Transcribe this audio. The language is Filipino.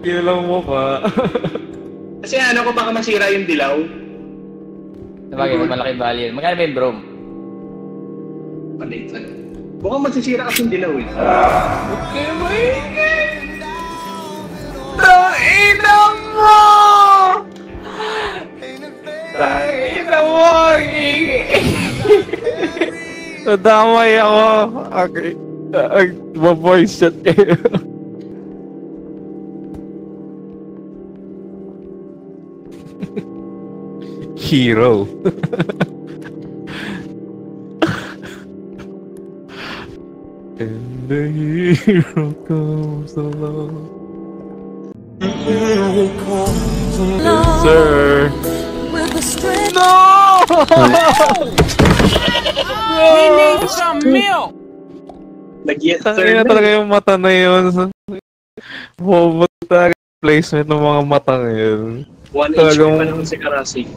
Kailang mo pa. Kasi ano ko baka masira yung dilaw. Sabagay, malaki value. Magkano ba yung Brom? Maliit lang. Mukhang masisira kasi yung dilaw eh. Okay, maingay! Tangina mo! Tangina mo! Ang ingay! Nadamay ako. Ma-voice chat kayo. Hero. And the hero comes along. Hero comes along. Yes, sir. No! We need some milk! Nag-yes Tangina talaga yung mata na yun. Bobo talaga placement ng mga mata ngayon. 1 HP pa naman si Karasi.